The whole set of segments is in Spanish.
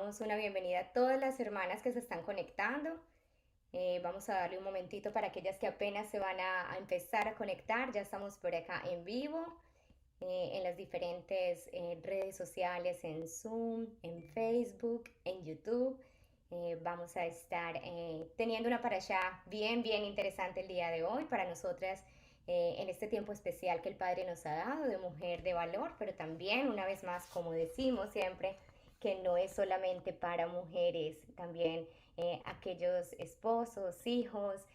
damos una bienvenida a todas las hermanas que se están conectando. Vamos a darle un momentito para aquellas que apenas se van a empezar a conectar. Ya estamos por acá en vivo, en las diferentes redes sociales, en Zoom, en Facebook, en YouTube. Vamos a estar teniendo una parashá bien interesante el día de hoy para nosotras en este tiempo especial que el Padre nos ha dado de mujer de valor, pero también, una vez más, como decimos siempre, que no es solamente para mujeres, también aquellos esposos, hijos,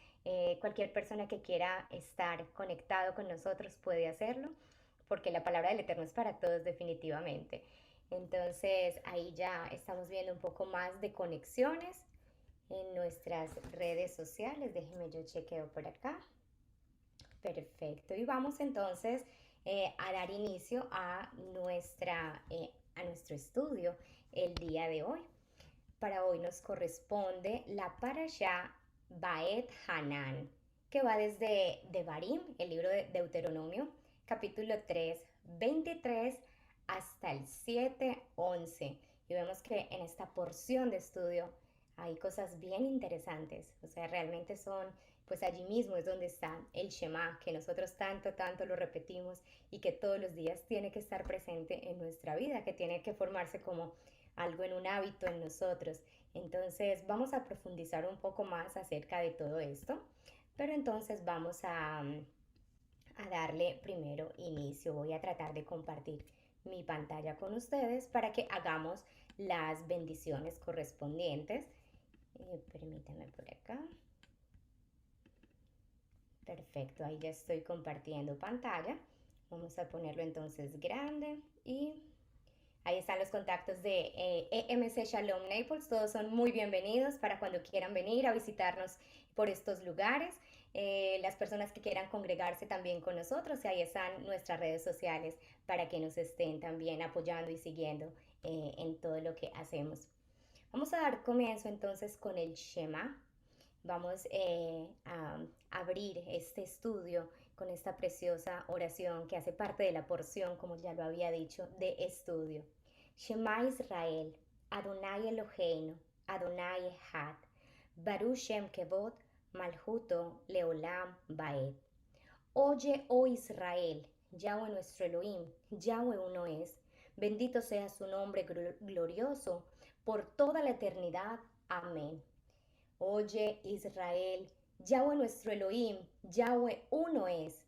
cualquier persona que quiera estar conectado con nosotros puede hacerlo, porque la palabra del Eterno es para todos definitivamente. Entonces ahí ya estamos viendo un poco más de conexiones en nuestras redes sociales. Déjenme yo chequeo por acá. Perfecto. Y vamos entonces a dar inicio a nuestro estudio el día de hoy. Para hoy nos corresponde la Parashá Baet Hanan, que va desde Devarim, el libro de Deuteronomio, capítulo 3, 23 hasta el 7, 11. Y vemos que en esta porción de estudio hay cosas bien interesantes. O sea, realmente son, pues allí mismo es donde está el Shema, que nosotros tanto lo repetimos y que todos los días tiene que estar presente en nuestra vida, que tiene que formarse como algo en un hábito en nosotros. Entonces vamos a profundizar un poco más acerca de todo esto, pero entonces vamos a darle primero inicio. Voy a tratar de compartir mi pantalla con ustedes para que hagamos las bendiciones correspondientes. Permítanme por acá. Perfecto, ahí ya estoy compartiendo pantalla. Vamos a ponerlo entonces grande y ahí están los contactos de EMC Shalom Naples. Todos son muy bienvenidos para cuando quieran venir a visitarnos por estos lugares. Las personas que quieran congregarse también con nosotros, y ahí están nuestras redes sociales para que nos estén también apoyando y siguiendo en todo lo que hacemos. Vamos a dar comienzo entonces con el Shema. Vamos a abrir este estudio con esta preciosa oración que hace parte de la porción, como ya lo había dicho, de estudio. Shema Israel, Adonai Eloheinu, Adonai Echad, Baruch Shem Kevod, Malhuto Leolam Baed. Oye, oh Israel, Yahweh nuestro Elohim, Yahweh uno es. Bendito sea su nombre glorioso por toda la eternidad. Amén. Oye Israel, Yahweh nuestro Elohim, Yahweh uno es,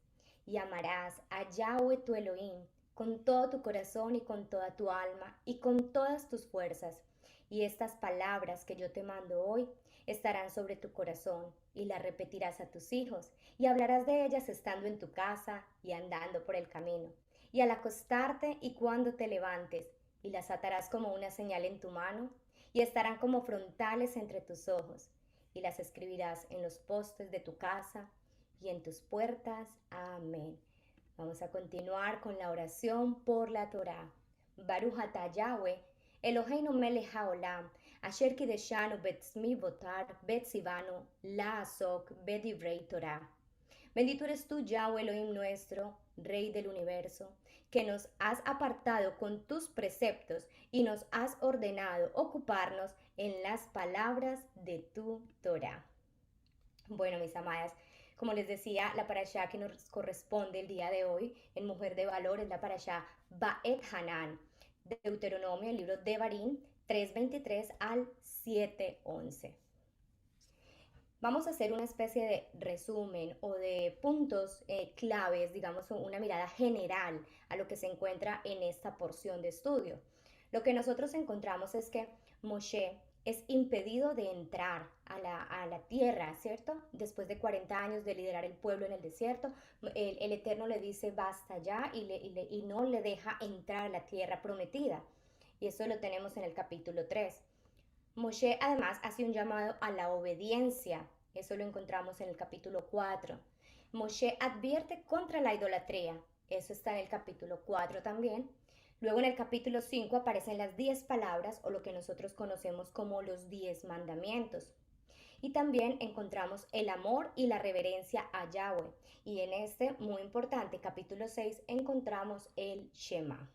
y amarás a Yahweh tu Elohim con todo tu corazón y con toda tu alma y con todas tus fuerzas. Y estas palabras que yo te mando hoy estarán sobre tu corazón y las repetirás a tus hijos y hablarás de ellas estando en tu casa y andando por el camino y al acostarte y cuando te levantes, y las atarás como una señal en tu mano y estarán como frontales entre tus ojos y las escribirás en los postes de tu casa y en tus puertas. Amén. Vamos a continuar con la oración por la Torá. Baruch atah Yahweh, Eloheinu melech haolam, asher kideshanu betzmi votar betzivanu la'asok bedivrei Torah. Bendito eres tú, Yahweh Elohim nuestro, Rey del universo, que nos has apartado con tus preceptos y nos has ordenado ocuparnos en las palabras de tu Torah. Bueno, mis amadas, como les decía, la parashá que nos corresponde el día de hoy en Mujer de Valor es la parashá Baet Hanan, de Deuteronomio, el libro de Devarim 3:23 al 7:11. Vamos a hacer una especie de resumen o de puntos claves, digamos, una mirada general a lo que se encuentra en esta porción de estudio. Lo que nosotros encontramos es que Moshe es impedido de entrar a la tierra, ¿cierto? Después de 40 años de liderar el pueblo en el desierto, el Eterno le dice basta ya y no le deja entrar a la tierra prometida. Y eso lo tenemos en el capítulo 3. Moshe además hace un llamado a la obediencia. Eso lo encontramos en el capítulo 4. Moshe advierte contra la idolatría. Eso está en el capítulo 4 también. Luego en el capítulo 5 aparecen las 10 palabras o lo que nosotros conocemos como los 10 mandamientos. Y también encontramos el amor y la reverencia a Yahweh. Y en este, muy importante, capítulo 6, encontramos el Shema.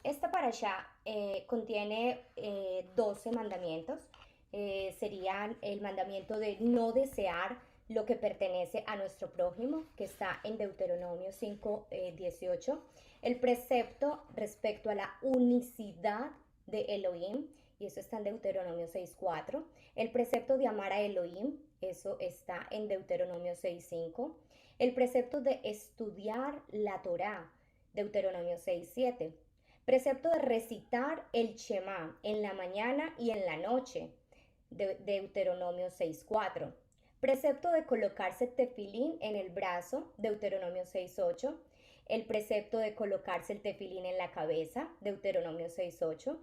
esta parashá contiene 12 mandamientos. Serían el mandamiento de no desear lo que pertenece a nuestro prójimo, que está en Deuteronomio 5, 18. El precepto respecto a la unicidad de Elohim, y eso está en Deuteronomio 6.4. El precepto de amar a Elohim, eso está en Deuteronomio 6.5. El precepto de estudiar la Torá, Deuteronomio 6.7. Precepto de recitar el Shema en la mañana y en la noche, Deuteronomio 6.4. Precepto de colocarse tefilín en el brazo, Deuteronomio 6.8. El precepto de colocarse el tefilín en la cabeza, Deuteronomio 6.8.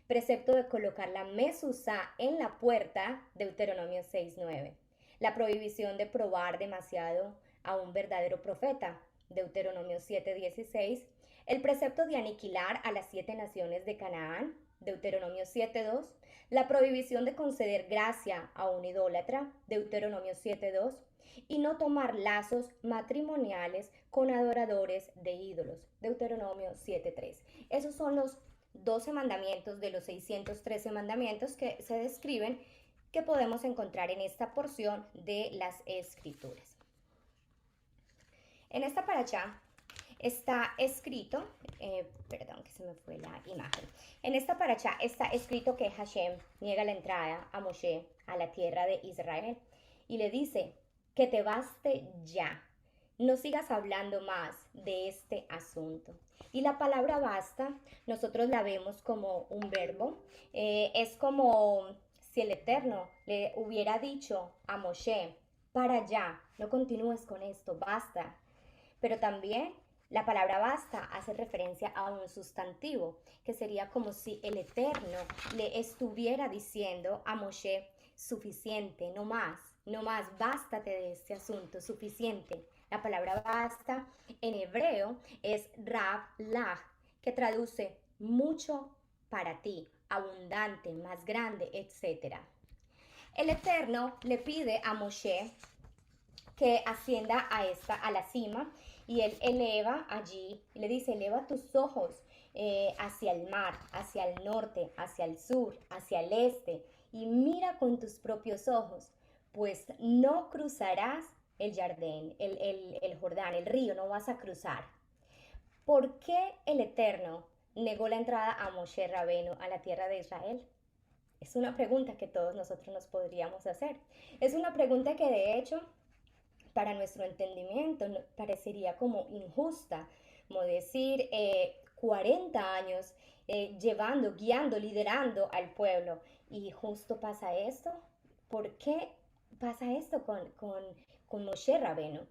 Precepto de colocar la mezuzá en la puerta, Deuteronomio 6.9. La prohibición de probar demasiado a un verdadero profeta, Deuteronomio 7.16. El precepto de aniquilar a las 7 naciones de Canaán, Deuteronomio 7.2. La prohibición de conceder gracia a un idólatra, Deuteronomio 7.2. Y no tomar lazos matrimoniales con adoradores de ídolos, Deuteronomio 7.3. Esos son los 12 mandamientos de los 613 mandamientos que se describen, que podemos encontrar en esta porción de las Escrituras. En esta parashá está escrito, perdón que se me fue la imagen. En esta parashá está escrito que Hashem niega la entrada a Moshe a la tierra de Israel y le dice que te baste ya, no sigas hablando más de este asunto. Y la palabra basta, nosotros la vemos como un verbo, es como si el Eterno le hubiera dicho a Moshe, para allá, no continúes con esto, basta. Pero también la palabra basta hace referencia a un sustantivo, que sería como si el Eterno le estuviera diciendo a Moshe, suficiente, no más, no más, bástate de este asunto, suficiente. La palabra basta en hebreo es Rav Lag, que traduce mucho para ti, abundante, más grande, etc. El Eterno le pide a Moshe que ascienda a la cima, y él eleva allí, le dice, eleva tus ojos hacia el mar, hacia el norte, hacia el sur, hacia el este, y mira con tus propios ojos, pues no cruzarás el Jardín, el Jordán, el río, no vas a cruzar. ¿Por qué el Eterno negó la entrada a Moshe Rabenu a la tierra de Israel? Es una pregunta que todos nosotros nos podríamos hacer. Es una pregunta que de hecho para nuestro entendimiento parecería como injusta, como decir 40 años llevando, guiando, liderando al pueblo, y justo pasa esto. ¿Por qué pasa esto con Moshe Rabenu?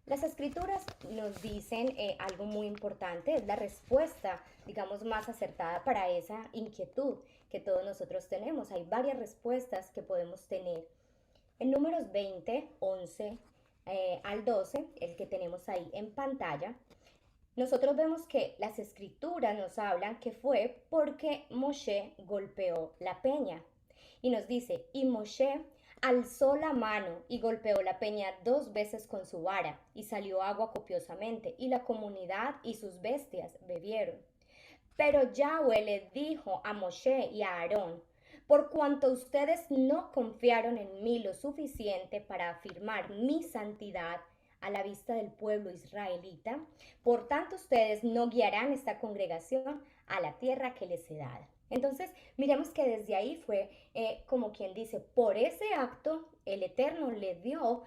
Las escrituras nos dicen algo muy importante, es la respuesta, digamos, más acertada para esa inquietud que todos nosotros tenemos. Hay varias respuestas que podemos tener. En Números 20, 11 al 12, el que tenemos ahí en pantalla, nosotros vemos que las escrituras nos hablan que fue porque Moshe golpeó la peña. Y nos dice, y Moshe alzó la mano y golpeó la peña 2 veces con su vara, y salió agua copiosamente, y la comunidad y sus bestias bebieron. Pero Yahweh le dijo a Moshe y a Aarón, por cuanto ustedes no confiaron en mí lo suficiente para afirmar mi santidad a la vista del pueblo israelita, por tanto ustedes no guiarán esta congregación a la tierra que les he dado. Entonces, miremos que desde ahí fue como quien dice, por ese acto el Eterno le dio,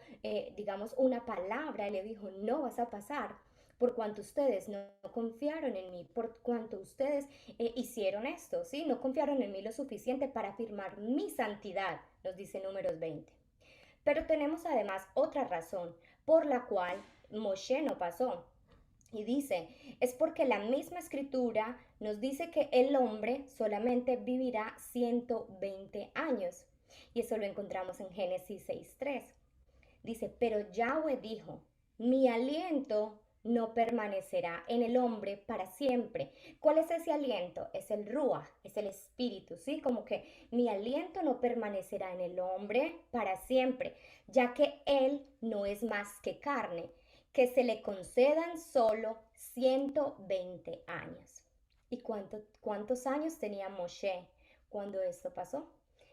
digamos, una palabra, y le dijo, no vas a pasar, por cuanto ustedes no confiaron en mí, por cuanto ustedes hicieron esto, ¿sí? No confiaron en mí lo suficiente para afirmar mi santidad, nos dice Números 20. Pero tenemos además otra razón por la cual Moshe no pasó. Y dice, es porque la misma escritura nos dice que el hombre solamente vivirá 120 años. Y eso lo encontramos en Génesis 6.3. Dice, pero Yahweh dijo, mi aliento no permanecerá en el hombre para siempre. ¿Cuál es ese aliento? Es el Ruach, es el espíritu, ¿sí? Como que mi aliento no permanecerá en el hombre para siempre, ya que él no es más que carne, que se le concedan solo 120 años. ¿Y cuántos años tenía Moshe cuando esto pasó?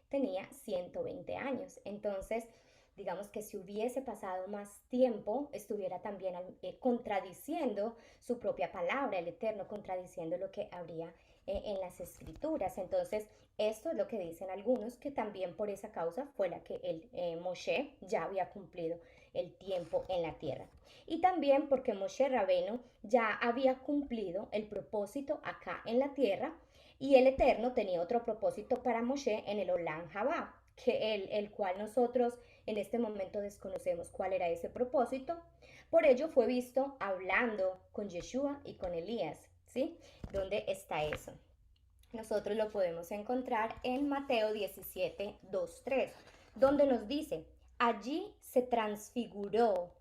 Tenía 120 años. Entonces, digamos que si hubiese pasado más tiempo, estuviera también contradiciendo su propia palabra, el Eterno, contradiciendo lo que habría en las escrituras. Entonces, esto es lo que dicen algunos, que también por esa causa fue la que Moshe ya había cumplido el tiempo en la tierra. Y también porque Moshe Rabeno ya había cumplido el propósito acá en la tierra, y el Eterno tenía otro propósito para Moshe en el Olam Jabá, que el cual nosotros en este momento desconocemos cuál era ese propósito. Por ello fue visto hablando con Yeshua y con Elías, ¿sí? ¿Dónde está eso? Nosotros lo podemos encontrar en Mateo 17, 2, 3, donde nos dice, allí se transfiguró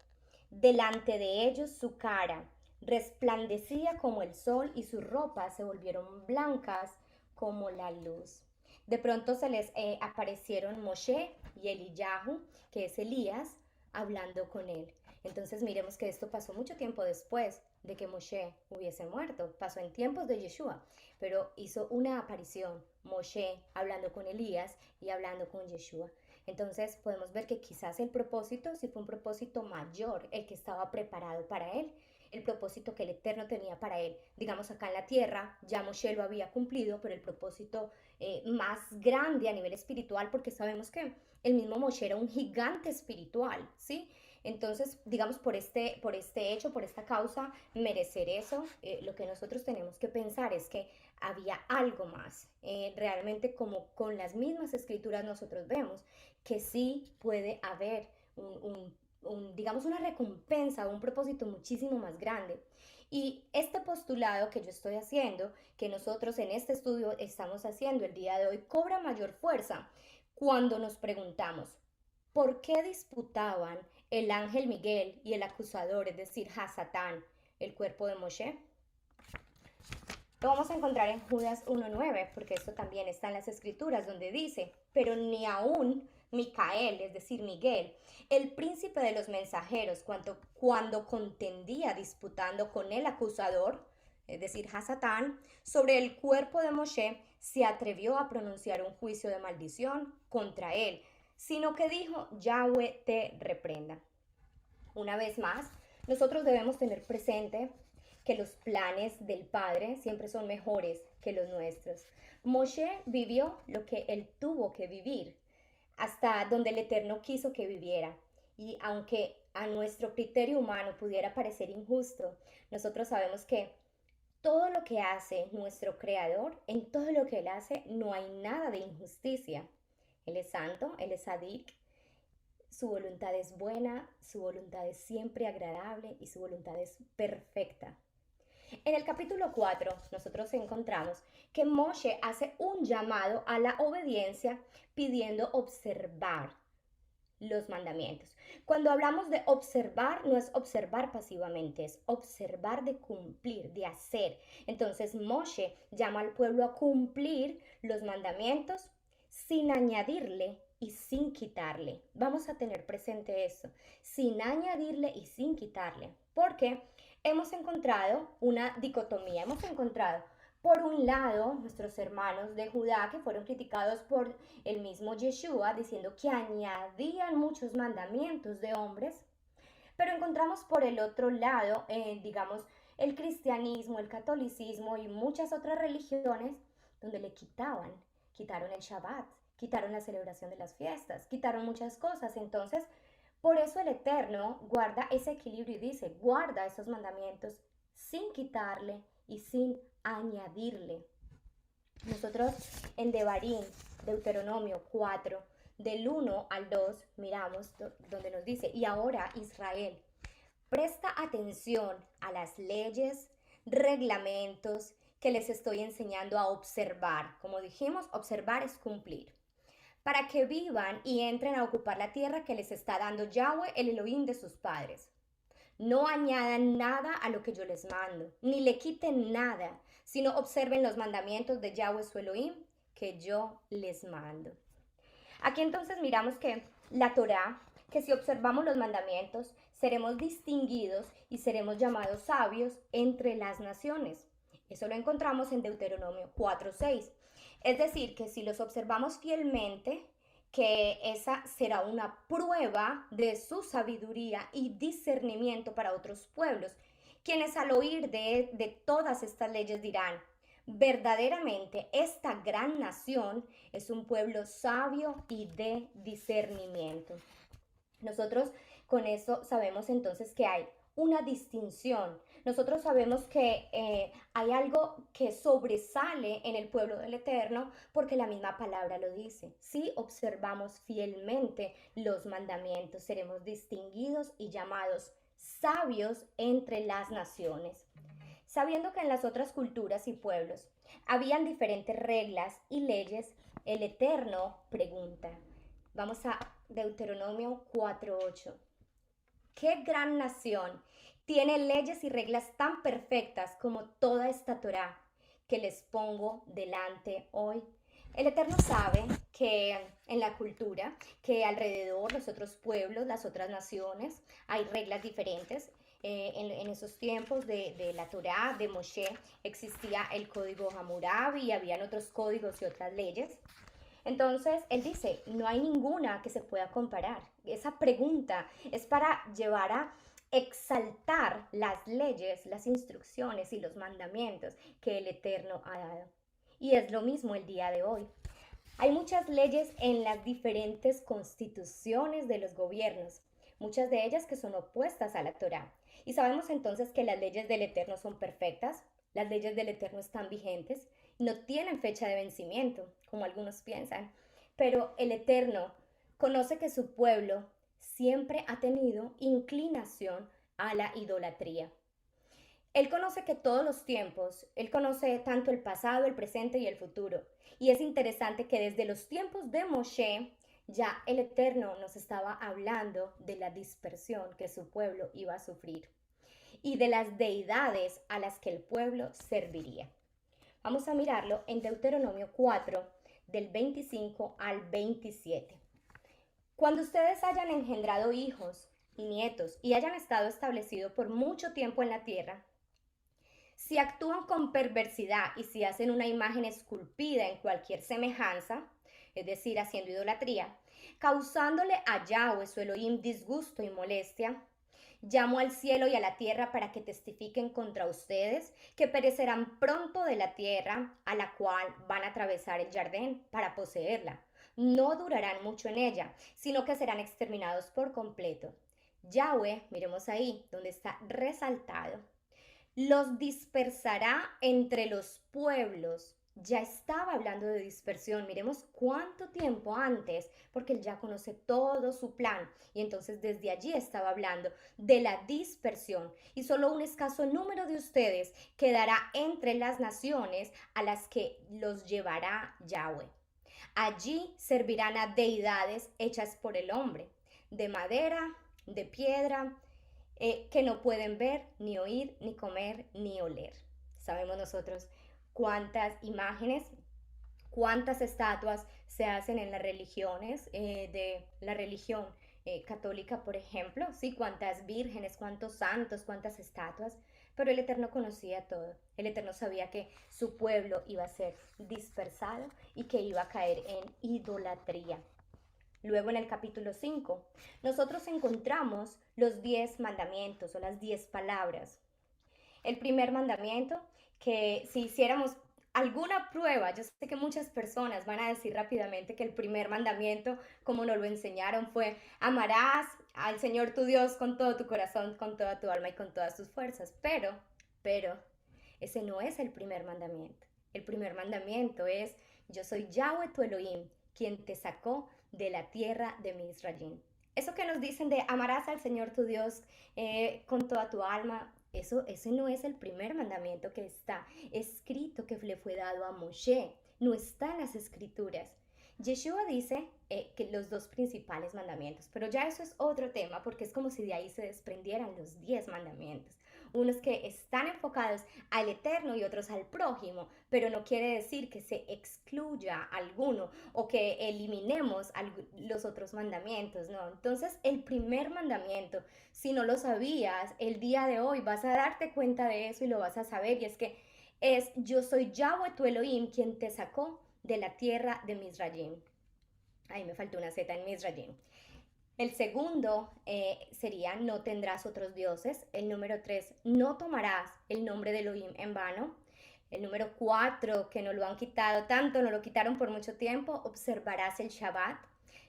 delante de ellos su cara, resplandecía como el sol y sus ropas se volvieron blancas como la luz. De pronto se les aparecieron Moshe y Eliyahu, que es Elías, hablando con él. Entonces miremos que esto pasó mucho tiempo después de que Moshe hubiese muerto. Pasó en tiempos de Yeshua, pero hizo una aparición Moshe hablando con Elías y hablando con Yeshua. Entonces podemos ver que quizás el propósito sí fue un propósito mayor, el que estaba preparado para él, el propósito que el Eterno tenía para él. Digamos, acá en la tierra ya Moshe lo había cumplido, pero el propósito más grande a nivel espiritual, porque sabemos que el mismo Moshe era un gigante espiritual, ¿sí? Entonces, digamos, por este hecho, por esta causa, merecer eso, lo que nosotros tenemos que pensar es que había algo más. Realmente como con las mismas escrituras nosotros vemos que sí puede haber digamos, una recompensa, un propósito muchísimo más grande. Y este postulado que yo estoy haciendo, que nosotros en este estudio estamos haciendo el día de hoy, cobra mayor fuerza cuando nos preguntamos, ¿por qué disputaban el ángel Miguel y el acusador, es decir, Hasatán, el cuerpo de Moshe? Lo vamos a encontrar en Judas 1.9, porque esto también está en las escrituras, donde dice, pero ni aún Micael, es decir, Miguel, el príncipe de los mensajeros, cuando contendía disputando con el acusador, es decir, Hasatán, sobre el cuerpo de Moshe, se atrevió a pronunciar un juicio de maldición contra él, sino que dijo, Yahweh te reprenda. Una vez más, nosotros debemos tener presente que los planes del Padre siempre son mejores que los nuestros. Moshe vivió lo que él tuvo que vivir, hasta donde el Eterno quiso que viviera. Y aunque a nuestro criterio humano pudiera parecer injusto, nosotros sabemos que todo lo que hace nuestro Creador, en todo lo que Él hace, no hay nada de injusticia. Él es santo, Él es sadik, su voluntad es buena, su voluntad es siempre agradable y su voluntad es perfecta. En el capítulo 4 nosotros encontramos que Moshe hace un llamado a la obediencia pidiendo observar los mandamientos. Cuando hablamos de observar, no es observar pasivamente, es observar de cumplir, de hacer. Entonces Moshe llama al pueblo a cumplir los mandamientos sin añadirle y sin quitarle. Vamos a tener presente eso, sin añadirle y sin quitarle, porque hemos encontrado una dicotomía, hemos encontrado por un lado nuestros hermanos de Judá que fueron criticados por el mismo Yeshua diciendo que añadían muchos mandamientos de hombres, pero encontramos por el otro lado, digamos, el cristianismo, el catolicismo y muchas otras religiones donde le quitaron el Shabbat, quitaron la celebración de las fiestas, quitaron muchas cosas. Entonces, por eso el Eterno guarda ese equilibrio y dice, guarda esos mandamientos sin quitarle y sin añadirle. Nosotros en Devarim, Deuteronomio 4, del 1 al 2, miramos donde nos dice, y ahora Israel, presta atención a las leyes, reglamentos que les estoy enseñando a observar. Como dijimos, observar es cumplir. Para que vivan y entren a ocupar la tierra que les está dando Yahweh, el Elohim de sus padres. No añadan nada a lo que yo les mando, ni le quiten nada, sino observen los mandamientos de Yahweh su Elohim que yo les mando. Aquí entonces miramos que la Torá, que si observamos los mandamientos, seremos distinguidos y seremos llamados sabios entre las naciones. Eso lo encontramos en Deuteronomio 4:6. Es decir, que si los observamos fielmente, que esa será una prueba de su sabiduría y discernimiento para otros pueblos, quienes al oír de todas estas leyes dirán, verdaderamente esta gran nación es un pueblo sabio y de discernimiento. Nosotros con eso sabemos entonces que hay una distinción. Nosotros sabemos que hay algo que sobresale en el pueblo del Eterno porque la misma palabra lo dice. Si observamos fielmente los mandamientos, seremos distinguidos y llamados sabios entre las naciones. Sabiendo que en las otras culturas y pueblos habían diferentes reglas y leyes, el Eterno pregunta. Vamos a Deuteronomio 4:8. ¿Qué gran nación tiene leyes y reglas tan perfectas como toda esta Torá que les pongo delante hoy? El Eterno sabe que en la cultura, que alrededor los otros pueblos, las otras naciones, hay reglas diferentes. En esos tiempos de la Torá, de Moshe, existía el código Hammurabi y habían otros códigos y otras leyes. Entonces, él dice, no hay ninguna que se pueda comparar. Esa pregunta es para llevar a exaltar las leyes, las instrucciones y los mandamientos que el Eterno ha dado. Y es lo mismo el día de hoy. Hay muchas leyes en las diferentes constituciones de los gobiernos, muchas de ellas que son opuestas a la Torá. Y sabemos entonces que las leyes del Eterno son perfectas, las leyes del Eterno están vigentes, no tienen fecha de vencimiento, como algunos piensan, pero el Eterno conoce que su pueblo siempre ha tenido inclinación a la idolatría. Él conoce que todos los tiempos, Él conoce tanto el pasado, el presente y el futuro. Y es interesante que desde los tiempos de Moshe, ya el Eterno nos estaba hablando de la dispersión que su pueblo iba a sufrir y de las deidades a las que el pueblo serviría. Vamos a mirarlo en Deuteronomio 4, del 25 al 27. Cuando ustedes hayan engendrado hijos y nietos y hayan estado establecidos por mucho tiempo en la tierra, si actúan con perversidad y si hacen una imagen esculpida en cualquier semejanza, es decir, haciendo idolatría, causándole a Yahweh su Elohim disgusto y molestia, llamo al cielo y a la tierra para que testifiquen contra ustedes que perecerán pronto de la tierra a la cual van a atravesar el Jardín para poseerla. No durarán mucho en ella, sino que serán exterminados por completo. Yahweh, miremos ahí, donde está resaltado, los dispersará entre los pueblos. Ya estaba hablando de dispersión. Miremos cuánto tiempo antes, porque él ya conoce todo su plan. Y entonces desde allí estaba hablando de la dispersión. Y solo un escaso número de ustedes quedará entre las naciones a las que los llevará Yahweh. Allí servirán a deidades hechas por el hombre, de madera, de piedra, que no pueden ver, ni oír, ni comer, ni oler. Sabemos nosotros cuántas imágenes, cuántas estatuas se hacen en las religiones, de la religión católica, por ejemplo, sí, cuántas vírgenes, cuántos santos, cuántas estatuas, pero el Eterno conocía todo. El Eterno sabía que su pueblo iba a ser dispersado y que iba a caer en idolatría. Luego en el capítulo 5, nosotros encontramos los 10 mandamientos o las 10 palabras. El primer mandamiento, que si hiciéramos alguna prueba, yo sé que muchas personas van a decir rápidamente que el primer mandamiento, como nos lo enseñaron, fue amarás al Señor tu Dios con todo tu corazón, con toda tu alma y con todas tus fuerzas. Pero, ese no es el primer mandamiento. El primer mandamiento es, yo soy Yahweh tu Elohim, quien te sacó de la tierra de Misraim. Eso que nos dicen de amarás al Señor tu Dios con toda tu alma, ese no es el primer mandamiento que está escrito, que le fue dado a Moshe. No está en las escrituras. Yeshua dice que los dos principales mandamientos, pero ya eso es otro tema porque es como si de ahí se desprendieran los 10 mandamientos. Unos que están enfocados al eterno y otros al prójimo, pero no quiere decir que se excluya alguno o que eliminemos los otros mandamientos, ¿no? Entonces, el primer mandamiento, si no lo sabías, el día de hoy vas a darte cuenta de eso y lo vas a saber, y es que es yo soy Yahweh tu Elohim, quien te sacó de la tierra de Misraim. Ahí me faltó una Z en Misraim. El segundo sería no tendrás otros dioses. El número 3, no tomarás el nombre de Elohim en vano. El número 4, que no lo han quitado tanto, no lo quitaron por mucho tiempo, observarás el Shabbat.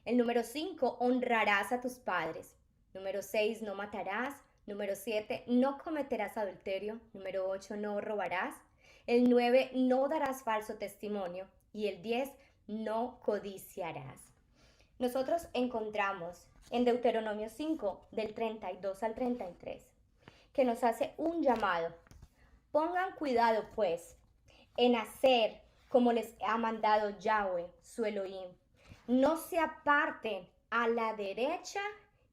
El número 5, honrarás a tus padres. Número 6, no matarás. Número 7, no cometerás adulterio. Número 8, no robarás. El 9, no darás falso testimonio. Y el 10, no codiciarás. Nosotros encontramos en Deuteronomio 5, del 32 al 33, que nos hace un llamado. Pongan cuidado, pues, en hacer como les ha mandado Yahweh, su Elohim. No se aparten a la derecha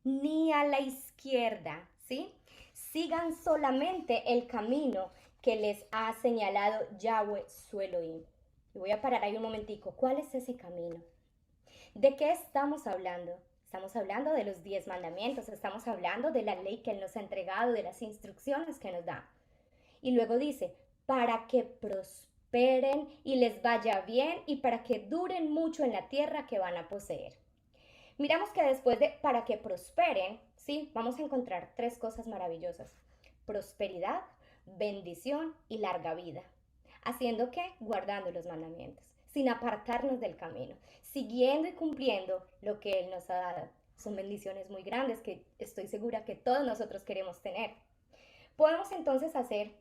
ni a la izquierda, ¿sí? Sigan solamente el camino que les ha señalado Yahweh, su Elohim. Y voy a parar ahí un momentico. ¿Cuál es ese camino? ¿De qué estamos hablando? Estamos hablando de los 10 mandamientos, estamos hablando de la ley que Él nos ha entregado, de las instrucciones que nos da. Y luego dice, para que prosperen y les vaya bien y para que duren mucho en la tierra que van a poseer. Miramos que después de para que prosperen, sí, vamos a encontrar 3 cosas maravillosas. Prosperidad, bendición y larga vida. ¿Haciendo qué? Guardando los mandamientos, sin apartarnos del camino, siguiendo y cumpliendo lo que Él nos ha dado. Son bendiciones muy grandes que estoy segura que todos nosotros queremos tener. Podemos entonces hacer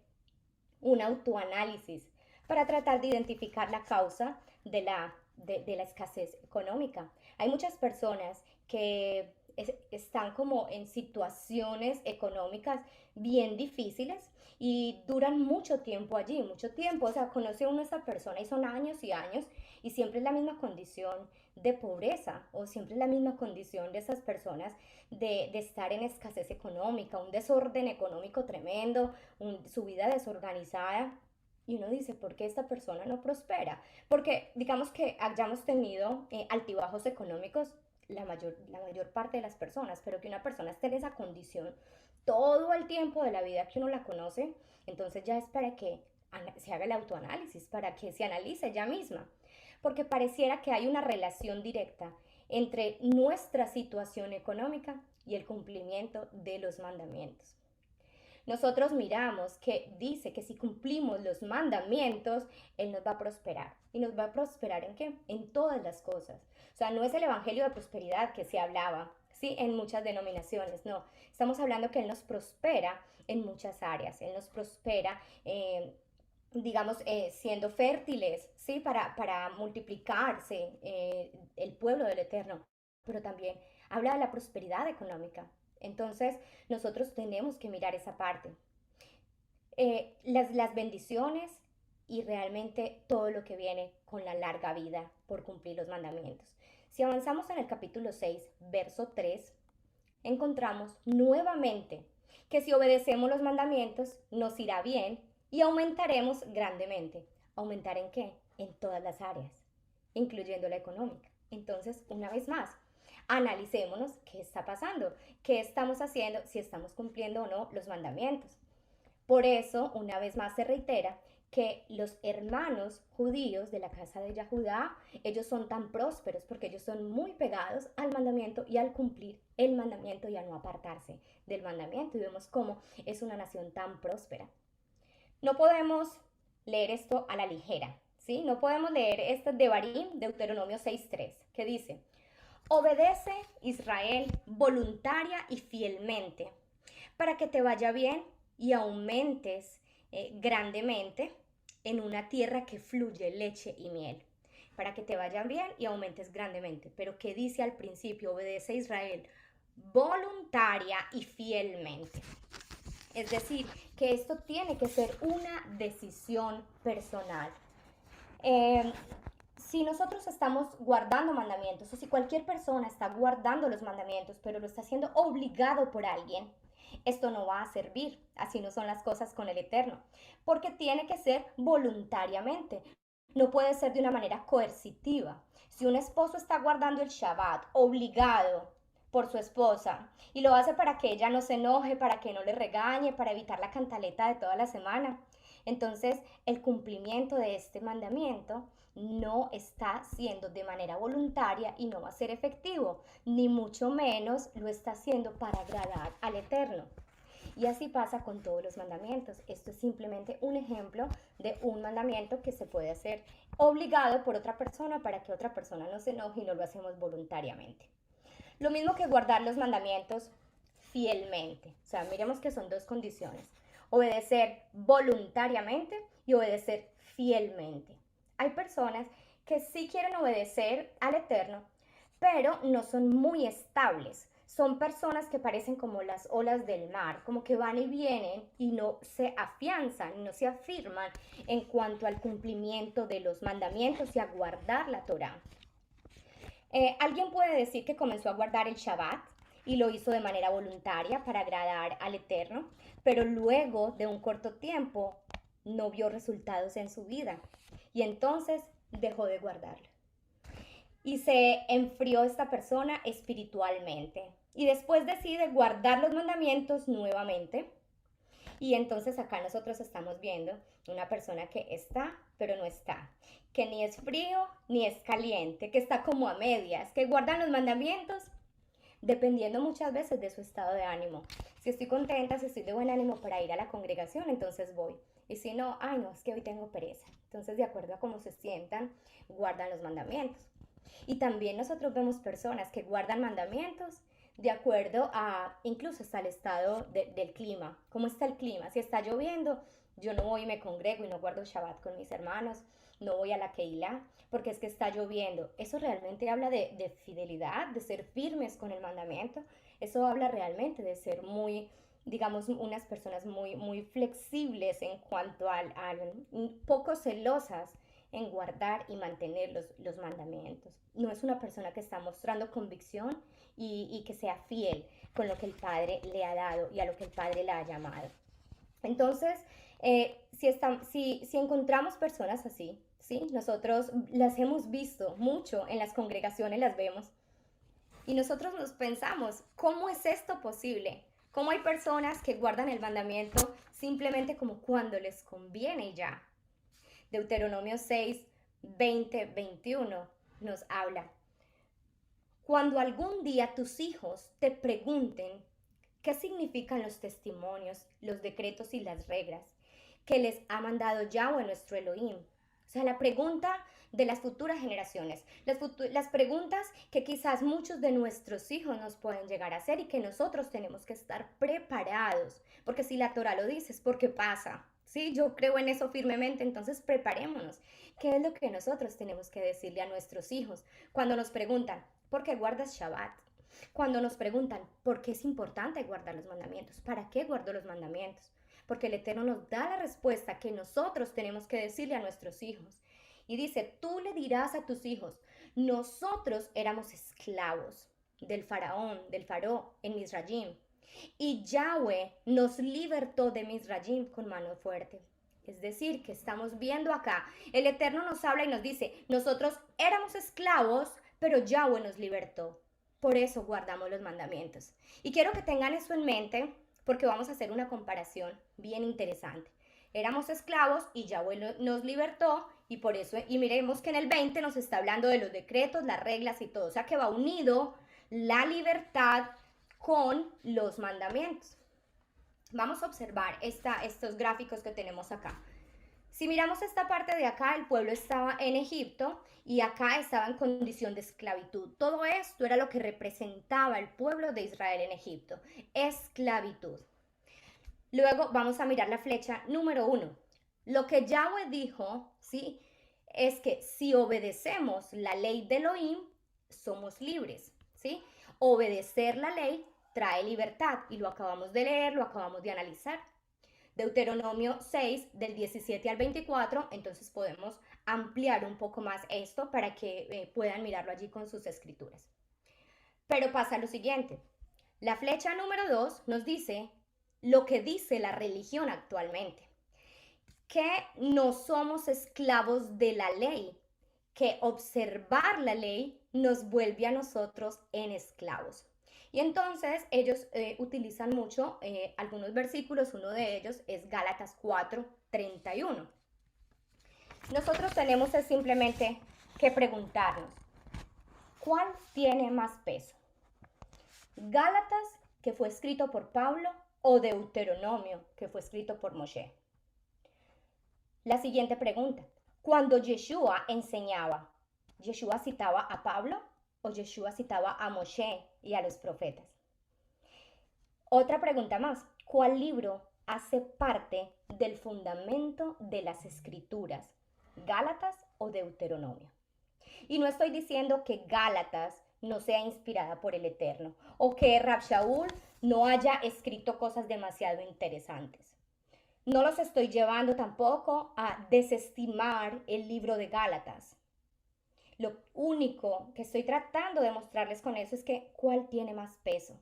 un autoanálisis para tratar de identificar la causa de la escasez económica. Hay muchas personas que están como en situaciones económicas bien difíciles y duran mucho tiempo allí, mucho tiempo. O sea, conoce uno a esa persona y son años y años y siempre es la misma condición de pobreza o siempre es la misma condición de esas personas de estar en escasez económica, un desorden económico tremendo, su vida desorganizada. Y uno dice, ¿por qué esta persona no prospera? Porque digamos que hayamos tenido altibajos económicos la mayor parte de las personas, pero que una persona esté en esa condición todo el tiempo de la vida que uno la conoce, entonces ya es para que se haga el autoanálisis, para que se analice ella misma. Porque pareciera que hay una relación directa entre nuestra situación económica y el cumplimiento de los mandamientos. Nosotros miramos que dice que si cumplimos los mandamientos, Él nos va a prosperar. ¿Y nos va a prosperar en qué? En todas las cosas. O sea, no es el evangelio de prosperidad que se hablaba, ¿sí? En muchas denominaciones, no. Estamos hablando que Él nos prospera en muchas áreas. Él nos prospera, digamos, siendo fértiles, ¿sí? Para multiplicarse el pueblo del Eterno. Pero también habla de la prosperidad económica. Entonces, nosotros tenemos que mirar esa parte. Las bendiciones y realmente todo lo que viene con la larga vida por cumplir los mandamientos. Si avanzamos en el capítulo 6, verso 3, encontramos nuevamente que si obedecemos los mandamientos nos irá bien y aumentaremos grandemente. ¿Aumentar en qué? En todas las áreas, incluyendo la económica. Entonces, una vez más, analicémonos qué está pasando, qué estamos haciendo, si estamos cumpliendo o no los mandamientos. Por eso, una vez más se reitera que los hermanos judíos de la casa de Yahudá, ellos son tan prósperos porque ellos son muy pegados al mandamiento y al cumplir el mandamiento y a no apartarse del mandamiento. Y vemos cómo es una nación tan próspera. No podemos leer esto a la ligera, ¿sí? No podemos leer esto de Devarim, Deuteronomio 6.3, que dice: obedece, Israel, voluntaria y fielmente, para que te vaya bien y aumentes grandemente en una tierra que fluye leche y miel. Para que te vaya bien y aumentes grandemente. Pero ¿qué dice al principio? Obedece, Israel, voluntaria y fielmente. Es decir, que esto tiene que ser una decisión personal. Si nosotros estamos guardando mandamientos o si cualquier persona está guardando los mandamientos pero lo está haciendo obligado por alguien, esto no va a servir. Así no son las cosas con el Eterno, porque tiene que ser voluntariamente, no puede ser de una manera coercitiva. Si un esposo está guardando el Shabbat obligado por su esposa y lo hace para que ella no se enoje, para que no le regañe, para evitar la cantaleta de toda la semana, Entonces, el cumplimiento de este mandamiento no está siendo de manera voluntaria y no va a ser efectivo, ni mucho menos lo está haciendo para agradar al Eterno. Y así pasa con todos los mandamientos. Esto es simplemente un ejemplo de un mandamiento que se puede hacer obligado por otra persona para que otra persona no se enoje y no lo hacemos voluntariamente. Lo mismo que guardar los mandamientos fielmente. O sea, miremos que son dos condiciones. Obedecer voluntariamente y obedecer fielmente. Hay personas que sí quieren obedecer al Eterno, pero no son muy estables. Son personas que parecen como las olas del mar, como que van y vienen y no se afianzan, no se afirman en cuanto al cumplimiento de los mandamientos y a guardar la Torá. Alguien puede decir que comenzó a guardar el Shabbat y lo hizo de manera voluntaria para agradar al Eterno, pero luego de un corto tiempo no vio resultados en su vida y entonces dejó de guardarlo. Y se enfrió esta persona espiritualmente y después decide guardar los mandamientos nuevamente. Y entonces acá nosotros estamos viendo una persona que está, pero no está, que ni es frío ni es caliente, que está como a medias, que guardan los mandamientos dependiendo muchas veces de su estado de ánimo. Si estoy contenta, si estoy de buen ánimo para ir a la congregación, entonces voy. Y si no, ay no, es que hoy tengo pereza. Entonces, de acuerdo a cómo se sientan, guardan los mandamientos. Y también nosotros vemos personas que guardan mandamientos de acuerdo a incluso hasta el estado del clima. ¿Cómo está el clima? Si está lloviendo, yo no voy y me congrego y no guardo Shabbat con mis hermanos, no voy a la Keilah porque es que está lloviendo. Eso realmente habla de fidelidad, de ser firmes con el mandamiento. Eso habla realmente de ser muy, digamos, unas personas muy flexibles en cuanto al poco celosas en guardar y mantener los mandamientos. No es una persona que está mostrando convicción y que sea fiel con lo que el Padre le ha dado y a lo que el Padre le ha llamado. Entonces, si encontramos personas así, ¿sí? Nosotros las hemos visto mucho en las congregaciones, las vemos, y nosotros nos pensamos, ¿cómo es esto posible? ¿Cómo hay personas que guardan el mandamiento simplemente como cuando les conviene y ya? Deuteronomio 6, 20, 21 nos habla. Cuando algún día tus hijos te pregunten qué significan los testimonios, los decretos y las reglas que les ha mandado Yahweh nuestro Elohim. O sea, la pregunta de las futuras generaciones, las preguntas que quizás muchos de nuestros hijos nos pueden llegar a hacer y que nosotros tenemos que estar preparados, porque si la Torah lo dice es porque pasa. Sí, yo creo en eso firmemente, entonces preparémonos. ¿Qué es lo que nosotros tenemos que decirle a nuestros hijos cuando nos preguntan, ¿por qué guardas Shabbat? Cuando nos preguntan, ¿por qué es importante guardar los mandamientos? ¿Para qué guardo los mandamientos? Porque el Eterno nos da la respuesta que nosotros tenemos que decirle a nuestros hijos. Y dice, tú le dirás a tus hijos, nosotros éramos esclavos del faraón, del faraón en Misrayim. Y Yahweh nos libertó de Misrayim con mano fuerte. Es decir, que estamos viendo acá, el Eterno nos habla y nos dice, nosotros éramos esclavos, pero Yahweh nos libertó. Por eso guardamos los mandamientos. Y quiero que tengan eso en mente porque vamos a hacer una comparación bien interesante. Éramos esclavos y Yahweh nos libertó y por eso, y miremos que en el 20 nos está hablando de los decretos, las reglas y todo. O sea que va unido la libertad con los mandamientos. Vamos a observar estos gráficos que tenemos acá. Si miramos esta parte de acá, el pueblo estaba en Egipto y acá estaba en condición de esclavitud. Todo esto era lo que representaba el pueblo de Israel en Egipto, esclavitud. Luego vamos a mirar la flecha número 1. Lo que Yahweh dijo, ¿sí? Es que si obedecemos la ley de Elohim, somos libres, ¿sí? Obedecer la ley trae libertad y lo acabamos de leer, lo acabamos de analizar. Deuteronomio 6, del 17 al 24, entonces podemos ampliar un poco más esto para que puedan mirarlo allí con sus escrituras. Pero pasa lo siguiente, la flecha número 2 nos dice lo que dice la religión actualmente, que no somos esclavos de la ley, que observar la ley nos vuelve a nosotros en esclavos. Y entonces ellos utilizan mucho algunos versículos, uno de ellos es Gálatas 4:31. Nosotros tenemos es simplemente que preguntarnos, ¿cuál tiene más peso? ¿Gálatas, que fue escrito por Pablo, o Deuteronomio, que fue escrito por Moshe? La siguiente pregunta, cuando Yeshua enseñaba, ¿Yeshua citaba a Pablo o Yeshua citaba a Moshe y a los profetas? Otra pregunta más, ¿cuál libro hace parte del fundamento de las escrituras? ¿Gálatas o Deuteronomio? Y no estoy diciendo que Gálatas no sea inspirada por el Eterno o que Rab Shaul no haya escrito cosas demasiado interesantes. No los estoy llevando tampoco a desestimar el libro de Gálatas. Lo único que estoy tratando de mostrarles con eso es que ¿cuál tiene más peso?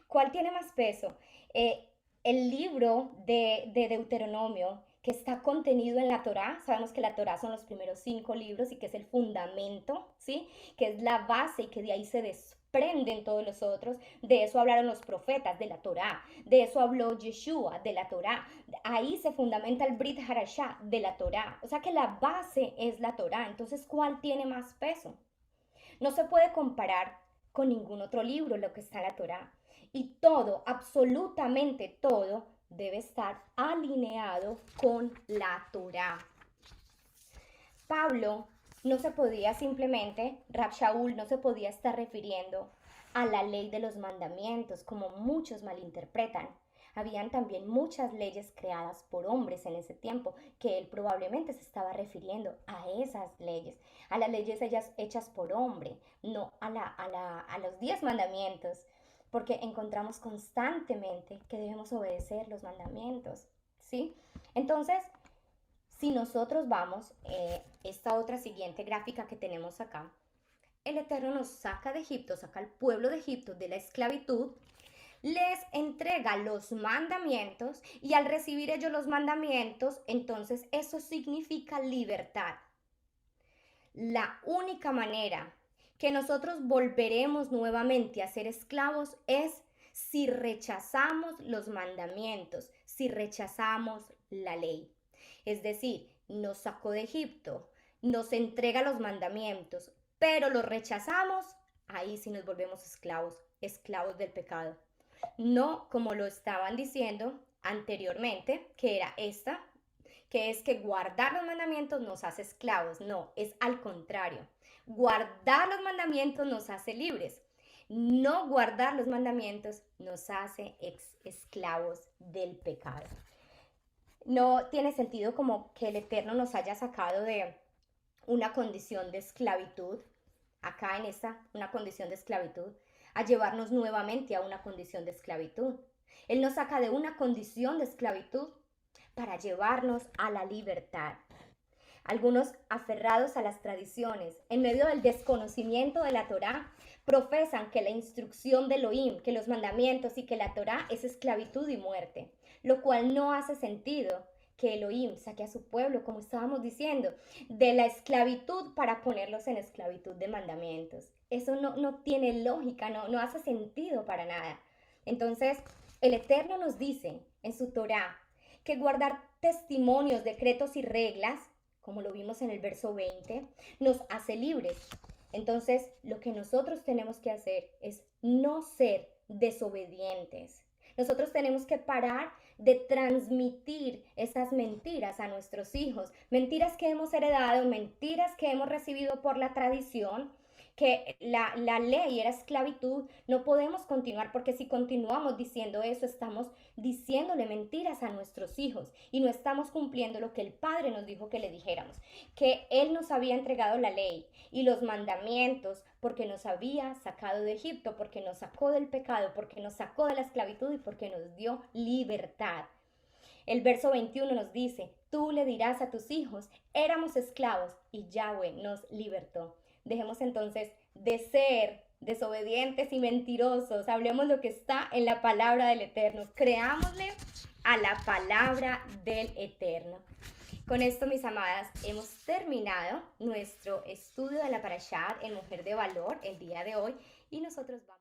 ¿Cuál tiene más peso? El libro de Deuteronomio, que está contenido en la Torá. Sabemos que la Torá son los primeros 5 libros y que es el fundamento, ¿sí? Que es la base y que de ahí se desprenden todos los otros. De eso hablaron los profetas, de la Torá. De eso habló Yeshua, de la Torá. Ahí se fundamenta el Brit Harashá, de la Torá. O sea que la base es la Torá. Entonces, ¿cuál tiene más peso? No se puede comparar con ningún otro libro lo que está en la Torá. Y todo, absolutamente todo, debe estar alineado con la Torá. Pablo no se podía simplemente, Rab Shaul no se podía estar refiriendo a la ley de los mandamientos, como muchos malinterpretan. Habían también muchas leyes creadas por hombres en ese tiempo, que él probablemente se estaba refiriendo a esas leyes, a las leyes hechas por hombre, no a los 10 mandamientos, porque encontramos constantemente que debemos obedecer los mandamientos, ¿sí? Entonces, si nosotros vamos, esta otra siguiente gráfica que tenemos acá, el Eterno nos saca de Egipto, saca al pueblo de Egipto de la esclavitud, les entrega los mandamientos y al recibir ellos los mandamientos, entonces eso significa libertad. La única manera que nosotros volveremos nuevamente a ser esclavos es si rechazamos los mandamientos, si rechazamos la ley. Es decir, nos sacó de Egipto, nos entrega los mandamientos, pero los rechazamos, ahí sí nos volvemos esclavos, esclavos del pecado. No como lo estaban diciendo anteriormente, que era esta, que es que guardar los mandamientos nos hace esclavos. No, es al contrario. Guardar los mandamientos nos hace libres. No guardar los mandamientos nos hace esclavos del pecado. No tiene sentido como que el Eterno nos haya sacado de una condición de esclavitud, acá en esta, una condición de esclavitud, a llevarnos nuevamente a una condición de esclavitud. Él nos saca de una condición de esclavitud para llevarnos a la libertad. Algunos, aferrados a las tradiciones, en medio del desconocimiento de la Torá, profesan que la instrucción de Elohim, que los mandamientos y que la Torá es esclavitud y muerte, lo cual no hace sentido que Elohim saque a su pueblo, como estábamos diciendo, de la esclavitud para ponerlos en esclavitud de mandamientos. Eso no tiene lógica, no hace sentido para nada. Entonces, el Eterno nos dice en su Torá que guardar testimonios, decretos y reglas, como lo vimos en el verso 20, nos hace libres. Entonces, lo que nosotros tenemos que hacer es no ser desobedientes. Nosotros tenemos que parar de transmitir esas mentiras a nuestros hijos, mentiras que hemos heredado, mentiras que hemos recibido por la tradición, que la ley era esclavitud. No podemos continuar, porque si continuamos diciendo eso, estamos diciéndole mentiras a nuestros hijos y no estamos cumpliendo lo que el Padre nos dijo que le dijéramos, que Él nos había entregado la ley y los mandamientos porque nos había sacado de Egipto, porque nos sacó del pecado, porque nos sacó de la esclavitud y porque nos dio libertad. El verso 21 nos dice, tú le dirás a tus hijos, éramos esclavos y Yahweh nos libertó. Dejemos entonces de ser desobedientes y mentirosos. Hablemos lo que está en la palabra del Eterno. Creámosle a la palabra del Eterno. Con esto, mis amadas, hemos terminado nuestro estudio de la Parashá en Mujer de Valor el día de hoy y nosotros vamos